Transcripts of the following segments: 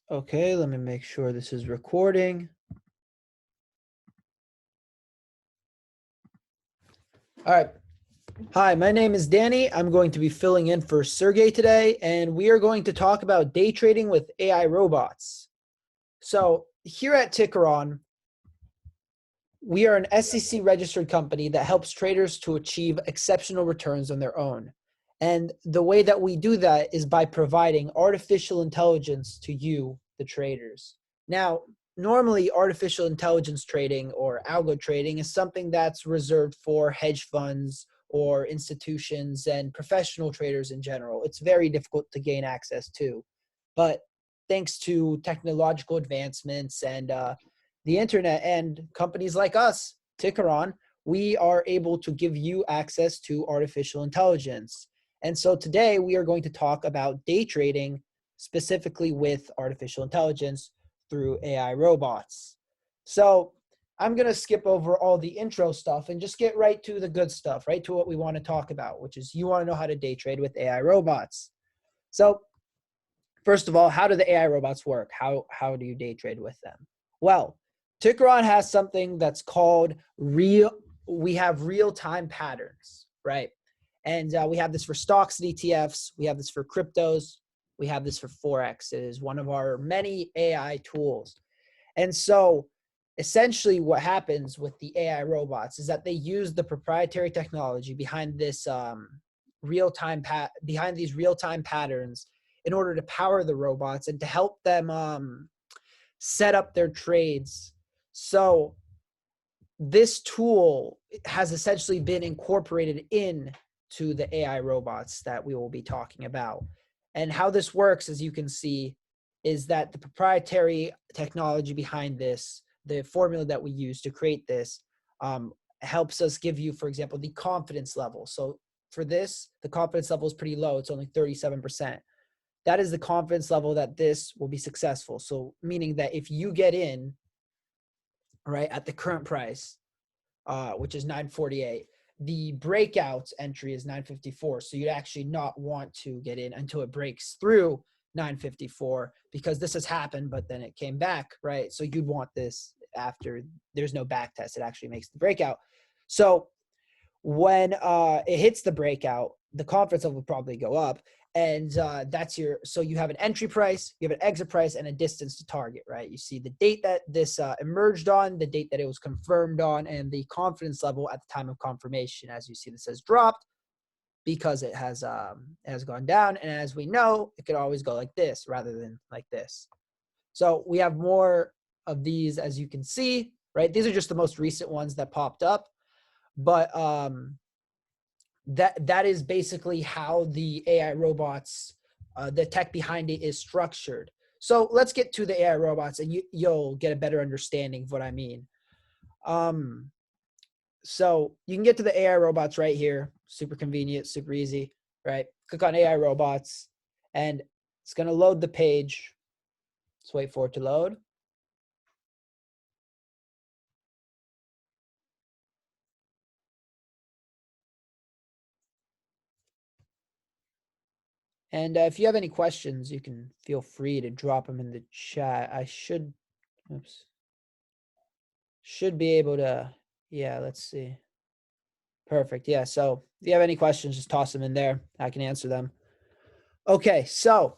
Okay, let me make sure this is recording. All right. Hi, my name is Danny. I'm going to be filling in for Sergey today, and we are going to talk about day trading with AI robots. So here at Tickeron, we are an SEC registered company that helps traders to achieve exceptional returns on their own. And the way that we do that is by providing artificial intelligence to you, the traders. Now, normally artificial intelligence trading or algo trading is something that's reserved for hedge funds or institutions and professional traders in general. It's very difficult to gain access to. But thanks to technological advancements and the internet and companies like us, Tickeron, we are able to give you access to artificial intelligence. And so today we are going to talk about day trading specifically with artificial intelligence through AI robots. So I'm going to skip over all the intro stuff and just get right to the good stuff, right to what we want to talk about, which is you want to know how to day trade with AI robots. So first of all, how do the AI robots work? How do you day trade with them? Well, Tickeron has something that's called we have real-time patterns, right? And we have this for stocks and ETFs. We have this for cryptos. We have this for Forex. It is one of our many AI tools. And so essentially what happens with the AI robots is that they use the proprietary technology behind this behind these real-time patterns in order to power the robots and to help them set up their trades. So this tool has essentially been incorporated into the AI robots that we will be talking about. And how this works, as you can see, is that the proprietary technology behind this, the formula that we use to create this, helps us give you, for example, the confidence level. So for this, the confidence level is pretty low. It's only 37%. That is the confidence level that this will be successful. So meaning that if you get in, right, at the current price, which is 948, the breakout entry is 954. So you'd actually not want to get in until it breaks through 954 because this has happened, but then it came back, right? So you'd want this after there's no back test. It actually makes the breakout. So when it hits the breakout, the confidence level will probably go up. And so you have an entry price, you have an exit price, and a distance to target, right? You see the date that this emerged on, the date that it was confirmed on, and the confidence level at the time of confirmation. As you see, this has dropped because it has gone down. And as we know, it could always go like this rather than like this. So we have more of these, as you can see, right? These are just the most recent ones that popped up. But that is basically how the AI robots, the tech behind it is structured. So let's get to the AI robots and you'll get a better understanding of what I mean. So you can get to the AI robots right here. Super convenient, super easy, right? Click on AI robots and it's going to load the page. Let's wait for it to load. And if you have any questions, you can feel free to drop them in the chat. I should be able to, yeah, let's see. Perfect. Yeah. So if you have any questions, just toss them in there. I can answer them. Okay. So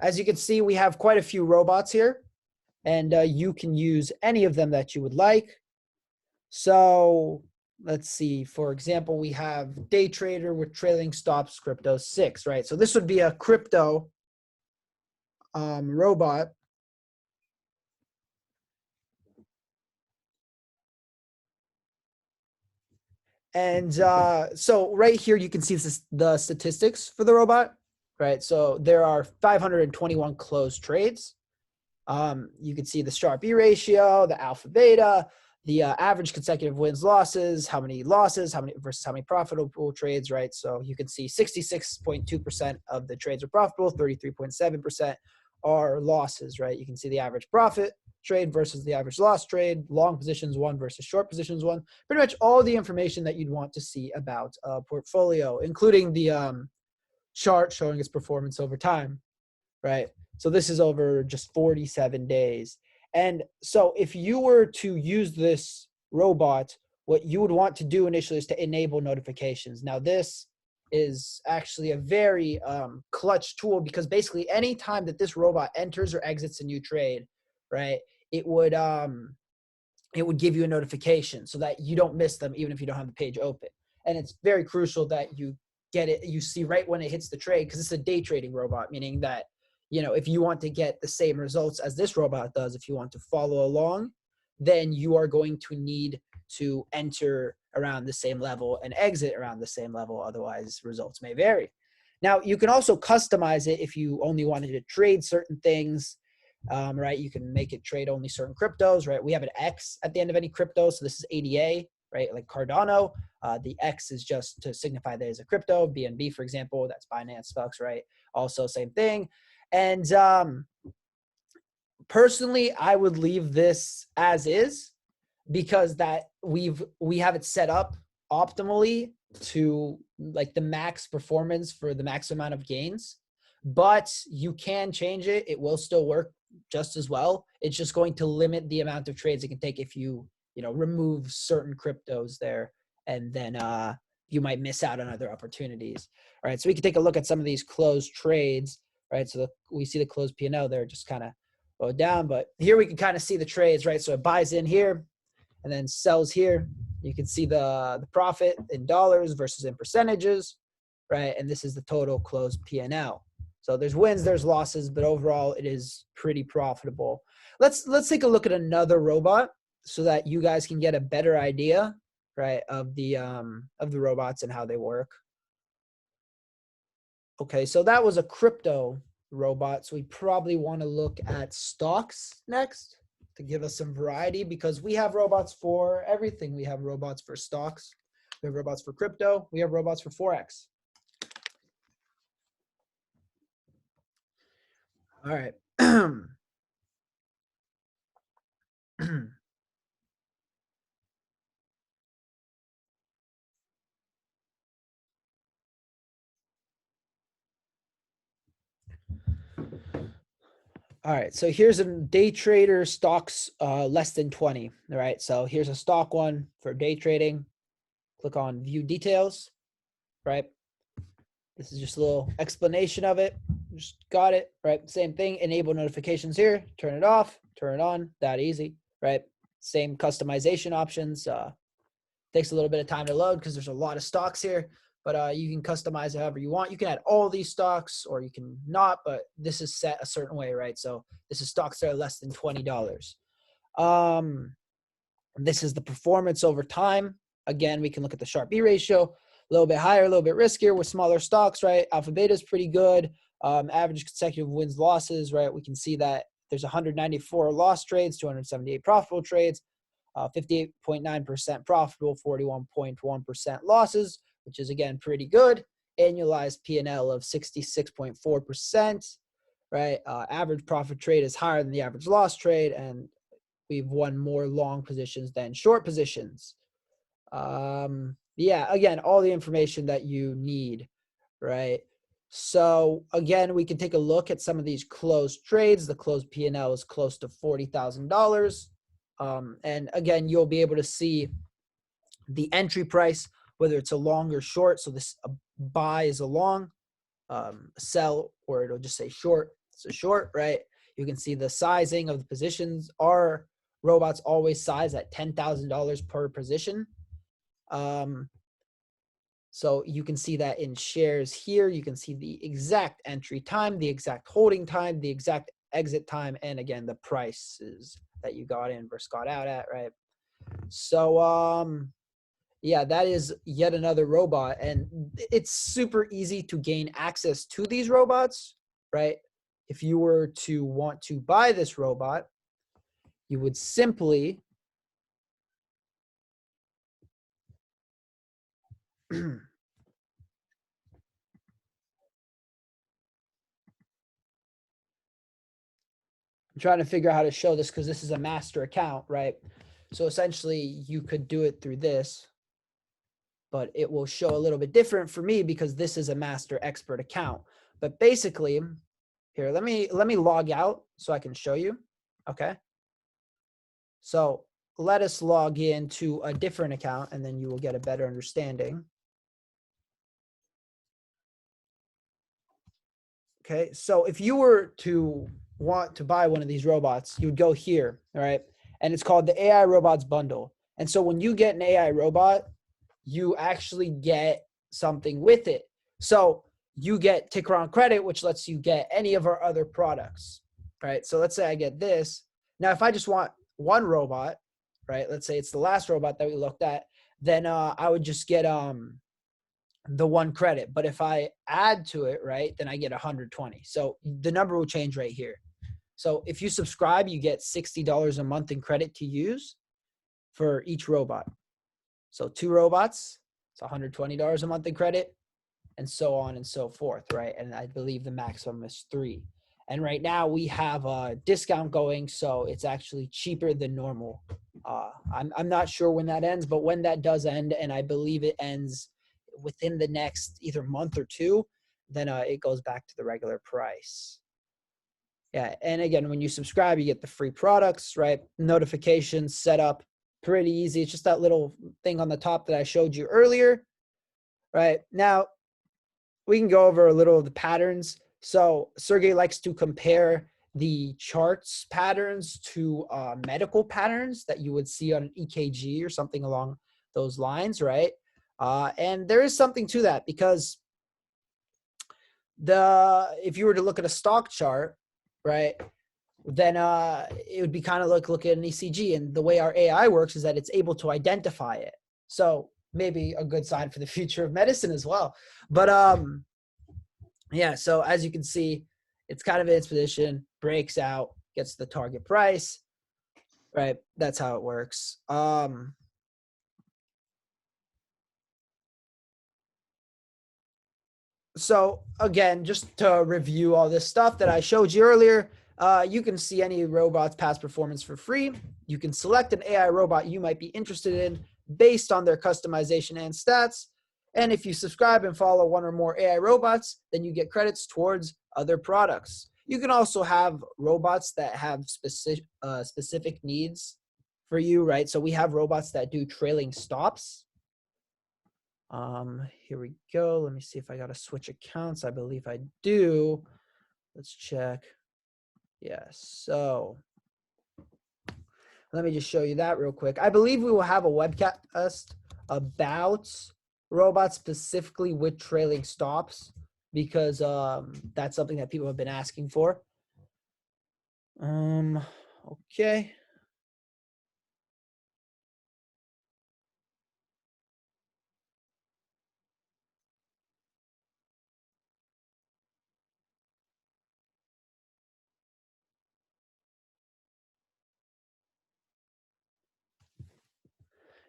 as you can see, we have quite a few robots here and you can use any of them that you would like. So let's see, for example, we have day trader with trailing stops crypto 6, right? So this would be a crypto robot. And so right here, you can see the statistics for the robot, right? So there are 521 closed trades. You can see the Sharpe ratio, the alpha beta, the average consecutive wins losses, how many losses, versus how many profitable trades, right? So you can see 66.2% of the trades are profitable, 33.7% are losses, right? You can see the average profit trade versus the average loss trade, long positions one versus short positions one, pretty much all the information that you'd want to see about a portfolio, including the chart showing its performance over time, right? So this is over just 47 days. And so if you were to use this robot, what you would want to do initially is to enable notifications. Now this is actually a very clutch tool, because basically any time that this robot enters or exits a new trade, right, it would give you a notification so that you don't miss them even if you don't have the page open. And it's very crucial that you get it, you see right when it hits the trade, because it's a day trading robot, meaning that, you know, if you want to get the same results as this robot does, if you want to follow along, then you are going to need to enter around the same level and exit around the same level. Otherwise, results may vary. Now, you can also customize it if you only wanted to trade certain things, right? You can make it trade only certain cryptos, right? We have an X at the end of any crypto. So this is ADA, right? Like Cardano. The X is just to signify there's a crypto. BNB, for example, that's Binance Bucks, right? Also same thing. And personally, I would leave this as is, because that we have it set up optimally to like the max performance for the max amount of gains, but you can change it. It will still work just as well. It's just going to limit the amount of trades it can take if you remove certain cryptos there, and then you might miss out on other opportunities. All right, so we can take a look at some of these closed trades, right? So we see the closed P&L there just kind of go down, but here we can kind of see the trades, right? So it buys in here and then sells here. You can see the profit in dollars versus in percentages, right? And this is the total closed P&L. So there's wins, there's losses, but overall it is pretty profitable. Let's take a look at another robot so that you guys can get a better idea, right, of the robots and how they work. Okay, so that was a crypto robot. So we probably want to look at stocks next to give us some variety, because we have robots for everything. We have robots for stocks, we have robots for crypto, we have robots for Forex. All right. All right, so here's a day trader stocks less than 20. All right, so here's a stock one for day trading. Click on view details, right? This is just a little explanation of it. Just got it, right? Same thing, enable notifications here, turn it off, turn it on, that easy, right? Same customization options. Takes a little bit of time to load because there's a lot of stocks here, but you can customize it however you want. You can add all these stocks or you can not, but this is set a certain way, right? So this is stocks that are less than $20. This is the performance over time. Again, we can look at the Sharpe B ratio, a little bit higher, a little bit riskier with smaller stocks, right? Alpha beta is pretty good. Average consecutive wins losses, right? We can see that there's 194 loss trades, 278 profitable trades, 58.9% profitable, 41.1% losses, which is again pretty good. Annualized P&L of 66.4%, right? Average profit trade is higher than the average loss trade, and we've won more long positions than short positions. Yeah, again, all the information that you need, right? So again, we can take a look at some of these closed trades. The closed P&L is close to $40,000. And again, you'll be able to see the entry price, whether it's a long or short. So this a buy is a long, sell, or it'll just say short. It's a short, right? You can see the sizing of the positions. Our robots always size at $10,000 per position. So you can see that in shares here. You can see the exact entry time, the exact holding time, the exact exit time, and again, the prices that you got in versus got out at, right? So, yeah, that is yet another robot, and it's super easy to gain access to these robots, right? If you were to want to buy this robot, you would simply I'm trying to figure out how to show this because this is a master account, right? So essentially you could do it through this, but it will show a little bit different for me because this is a master expert account. But basically Here, let me log out so I can show you. Okay. So let us log into a different account and then you will get a better understanding. Okay. So if you were to want to buy one of these robots, you would go here. All right. And it's called the AI robots bundle. And so when you get an AI robot, you actually get something with it. So you get Tickeron credit, which lets you get any of our other products, right? So let's say I get this. Now, if I just want one robot, right? Let's say it's the last robot that we looked at, then I would just get the one credit. But if I add to it, right, then I get 120. So the number will change right here. So if you subscribe, you get $60 a month in credit to use for each robot. So 2 robots, it's $120 a month in credit, and so on and so forth, right? And I believe the maximum is 3. And right now we have a discount going, so it's actually cheaper than normal. I'm not sure when that ends, but when that does end, and I believe it ends within the next either month or 2, then it goes back to the regular price. Yeah, and again, when you subscribe, you get the free products, right? Notifications set up pretty easy. It's just that little thing on the top that I showed you earlier, right? Now, we can go over a little of the patterns. So Sergey likes to compare the charts patterns to medical patterns that you would see on an EKG or something along those lines, right? And there is something to that because if you were to look at a stock chart, right, then it would be kind of like look at an ECG. And the way our AI works is that it's able to identify it. So maybe a good sign for the future of medicine as well. But yeah, so as you can see, it's kind of in its position, breaks out, gets the target price, right? That's how it works. So again, just to review all this stuff that I showed you earlier, you can see any robot's past performance for free. You can select an AI robot you might be interested in based on their customization and stats. And if you subscribe and follow one or more AI robots, then you get credits towards other products. You can also have robots that have specific needs for you, right? So we have robots that do trailing stops. Here we go. Let me see if I got to switch accounts. I believe I do. Let's check. Yeah, so let me just show you that real quick. I believe we will have a webcast about robots specifically with trailing stops because that's something that people have been asking for. Okay.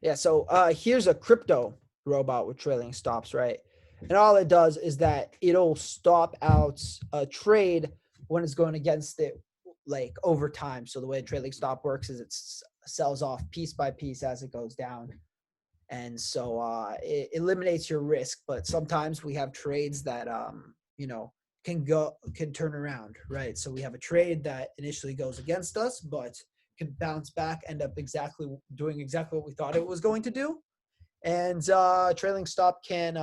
Yeah, so here's a crypto robot with trailing stops, right? And all it does is that it'll stop out a trade when it's going against it, like over time. So the way a trailing stop works is it sells off piece by piece as it goes down. And so it eliminates your risk. But sometimes we have trades that, can turn around, right? So we have a trade that initially goes against us, but can bounce back, end up doing exactly what we thought it was going to do. And trailing stop can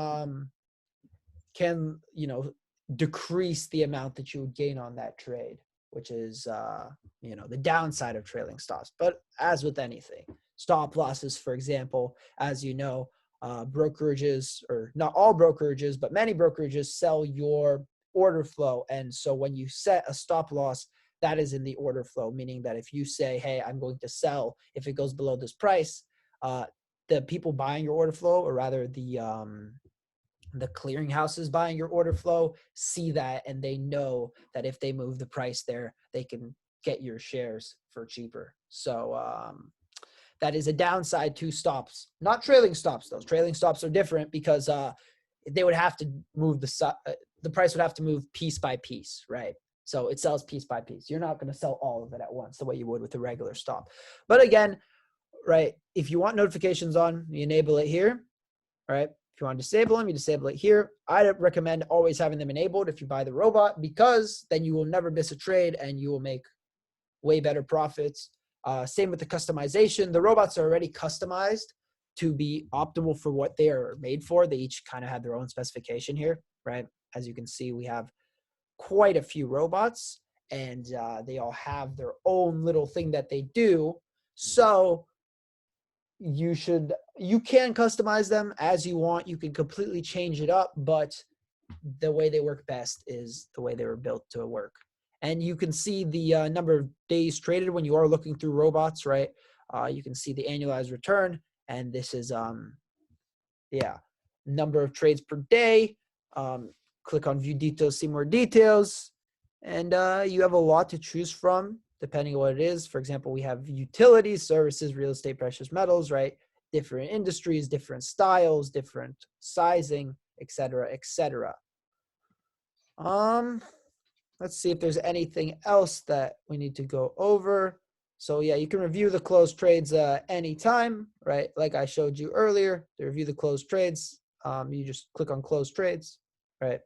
decrease the amount that you would gain on that trade, which is the downside of trailing stops. But as with anything, stop losses, for example, as you know, brokerages, or not all brokerages, but many brokerages sell your order flow. And so when you set a stop loss, that is in the order flow, meaning that if you say, hey, I'm going to sell if it goes below this price, the people buying your order flow, or rather the clearinghouses buying your order flow, see that, and they know that if they move the price there, they can get your shares for cheaper. So that is a downside to stops, not trailing stops. Those trailing stops are different because they would have to move the price would have to move piece by piece, right? So it sells piece by piece. You're not going to sell all of it at once the way you would with a regular stop. But again, right, if you want notifications on, you enable it here, right? If you want to disable them, you disable it here. I recommend always having them enabled if you buy the robot, because then you will never miss a trade and you will make way better profits. Same with the customization. The robots are already customized to be optimal for what they are made for. They each kind of have their own specification here, right? As you can see, we have quite a few robots, and they all have their own little thing that they do. So you can customize them as you want. You can completely change it up, but the way they work best is the way they were built to work. And you can see the number of days traded when you are looking through robots, right? You can see the annualized return, and this is number of trades per day. Click on view details, see more details, and you have a lot to choose from depending on what it is. For example, we have utilities, services, real estate, precious metals, right? Different industries, different styles, different sizing, etc., etc. Let's see if there's anything else that we need to go over. So yeah, you can review the closed trades anytime, right? Like I showed you earlier, to review the closed trades, you just click on closed trades, right?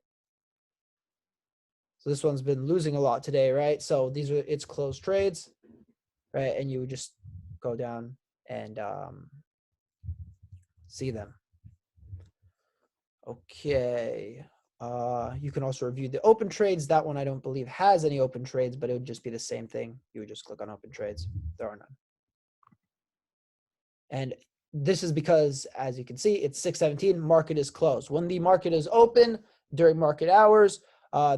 So this one's been losing a lot today, right? So it's closed trades, right? And you would just go down and see them. Okay. You can also review the open trades. That one I don't believe has any open trades, but it would just be the same thing. You would just click on open trades. There are none. And this is because, as you can see, it's 6:17, market is closed. When the market is open during market hours,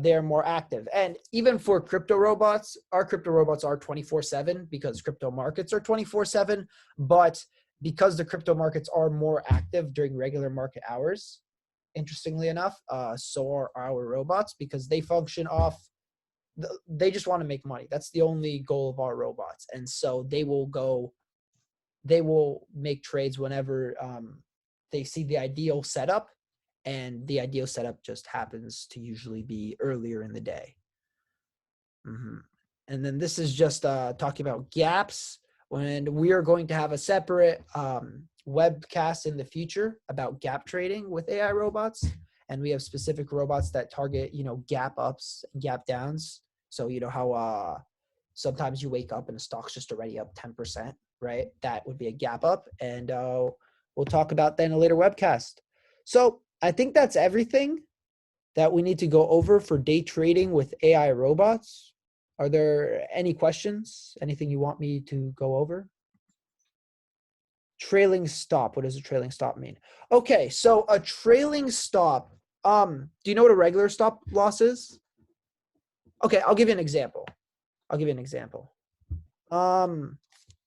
they're more active. And even for crypto robots, our crypto robots are 24/7 because crypto markets are 24/7. But because the crypto markets are more active during regular market hours, interestingly enough, so are our robots, because they function off, they just want to make money. That's the only goal of our robots. And so they will make trades whenever they see the ideal setup, and the ideal setup just happens to usually be earlier in the day. And then this is just talking about gaps, when we are going to have a separate webcast in the future about gap trading with AI robots. And we have specific robots that target, gap ups, gap downs. So how sometimes you wake up and the stock's just already up 10%, right? That would be a gap up. And we'll talk about that in a later webcast. So I think that's everything that we need to go over for day trading with AI robots. Are there any questions? Anything you want me to go over? Trailing stop. What does a trailing stop mean? Okay, so a trailing stop. Do you know what a regular stop loss is? Okay, I'll give you an example.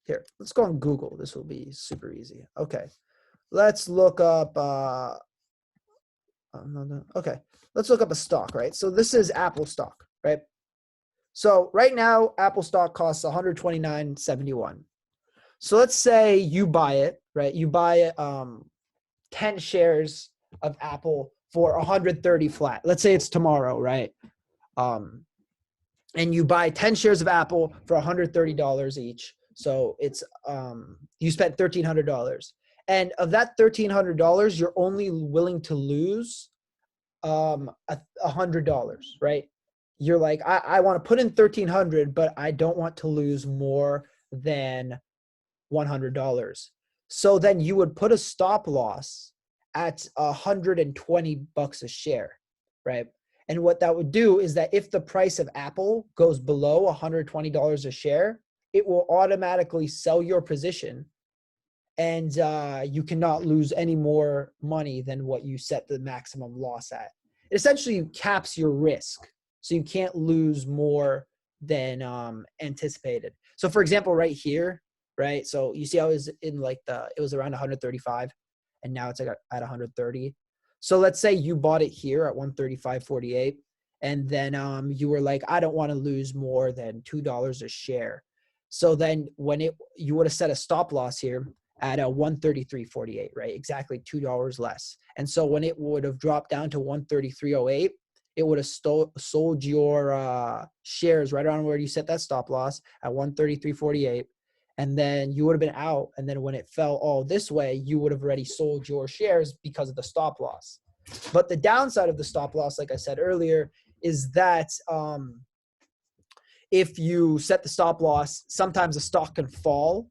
Here, let's go on Google. This will be super easy. Okay, let's look up. Okay, let's look up a stock, right? So this is Apple stock, right? So right now, Apple stock costs $129.71. So let's say you buy it, right? You buy 10 shares of Apple for 130 flat. Let's say it's tomorrow, right? And you buy 10 shares of Apple for $130 each. So it's you spent $1,300. And of that $1,300, you're only willing to lose $100, right? You're like, I want to put in $1,300, but I don't want to lose more than $100. So then you would put a stop loss at $120 a share, right? And what that would do is that if the price of Apple goes below $120 a share, it will automatically sell your position, and you cannot lose any more money than what you set the maximum loss at. It essentially caps your risk, so you can't lose more than anticipated. So for example, right here, right? So you see how it was in it was around 135, and now it's like at 130. So let's say you bought it here at 135.48, and then you were like, I don't want to lose more than $2 a share. So then you would have set a stop loss here at a 133.48, right? Exactly $2 less. And so when it would have dropped down to 133.08, it would have sold your shares right around where you set that stop loss at 133.48. and then you would have been out. And then when it fell all this way, you would have already sold your shares because of the stop loss. But the downside of the stop loss, like I said earlier, is that if you set the stop loss, sometimes the stock can fall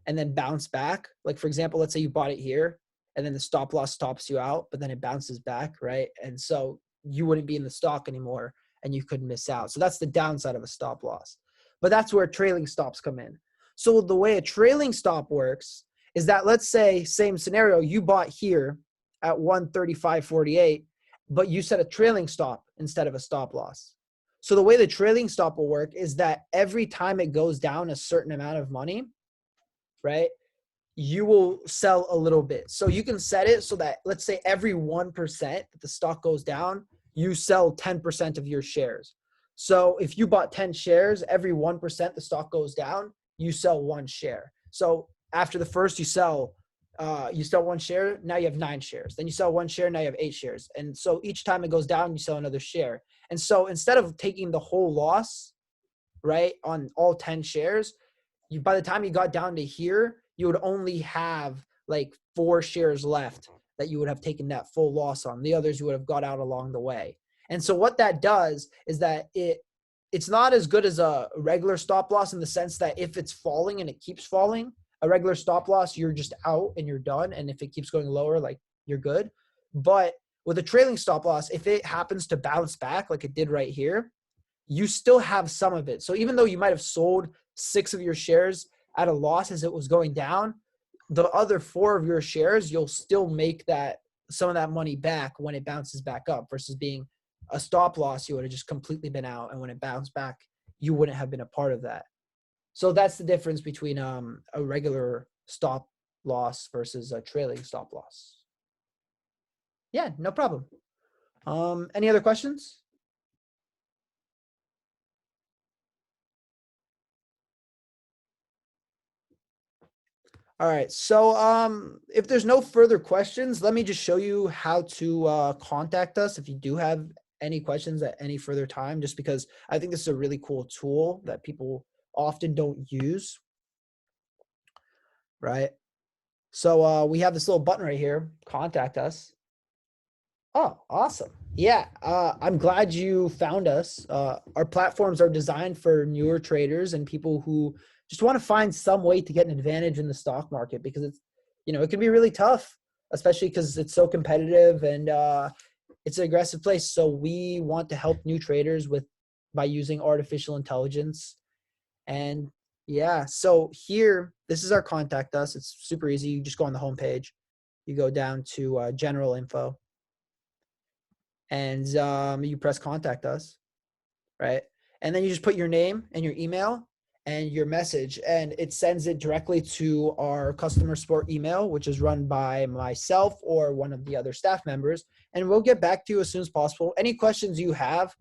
and then bounce back. Like, for example, let's say you bought it here and then the stop loss stops you out, but then it bounces back, right? And so you wouldn't be in the stock anymore and you could miss out. So that's the downside of a stop loss. But that's where trailing stops come in. So the way a trailing stop works is that, let's say, same scenario, you bought here at 135.48, but you set a trailing stop instead of a stop loss. So the way the trailing stop will work is that every time it goes down a certain amount of money, right, you will sell a little bit. So you can set it so that, let's say, every 1% that the stock goes down, you sell 10% of your shares. So if you bought 10 shares, every 1% the stock goes down, you sell 1 share. So after the first, you sell 1 share, now you have 9 shares. Then you sell 1 share, now you have 8 shares. And so each time it goes down, you sell another share. And so instead of taking the whole loss, right, on all 10 shares, by the time you got down to here, you would only have like 4 shares left that you would have taken that full loss on. The others you would have got out along the way. And so what that does is that it's not as good as a regular stop loss, in the sense that if it's falling and it keeps falling, a regular stop loss, you're just out and you're done. And if it keeps going lower, like, you're good. But with a trailing stop loss, if it happens to bounce back like it did right here, you still have some of it. So even though you might have sold 6 of your shares at a loss as it was going down, the other 4 of your shares, you'll still make some of that money back when it bounces back up, versus being a stop loss, you would have just completely been out. And when it bounced back, you wouldn't have been a part of that. So that's the difference between a regular stop loss versus a trailing stop loss. Yeah, no problem. Any other questions? All right. So if there's no further questions, let me just show you how to contact us if you do have any questions at any further time, just because I think this is a really cool tool that people often don't use. Right. So we have this little button right here, contact us. Oh, awesome. Yeah, I'm glad you found us. Our platforms are designed for newer traders and people who just want to find some way to get an advantage in the stock market, because it can be really tough, especially because it's so competitive and it's an aggressive place. So we want to help new traders by using artificial intelligence. And yeah, so here, this is our contact us. It's super easy. You just go on the homepage, you go down to general info, and you press contact us, right? And then you just put your name and your email and your message, and it sends it directly to our customer support email, which is run by myself or one of the other staff members. And we'll get back to you as soon as possible. Any questions you have,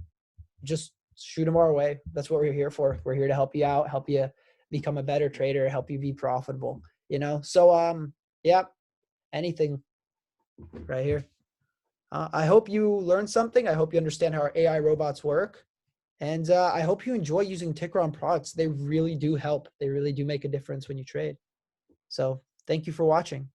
just shoot them our way. That's what we're here for. We're here to help you out, help you become a better trader, help you be profitable, So, yeah, anything right here. I hope you learned something. I hope you understand how our AI robots work. And I hope you enjoy using Tickeron products. They really do help. They really do make a difference when you trade. So thank you for watching.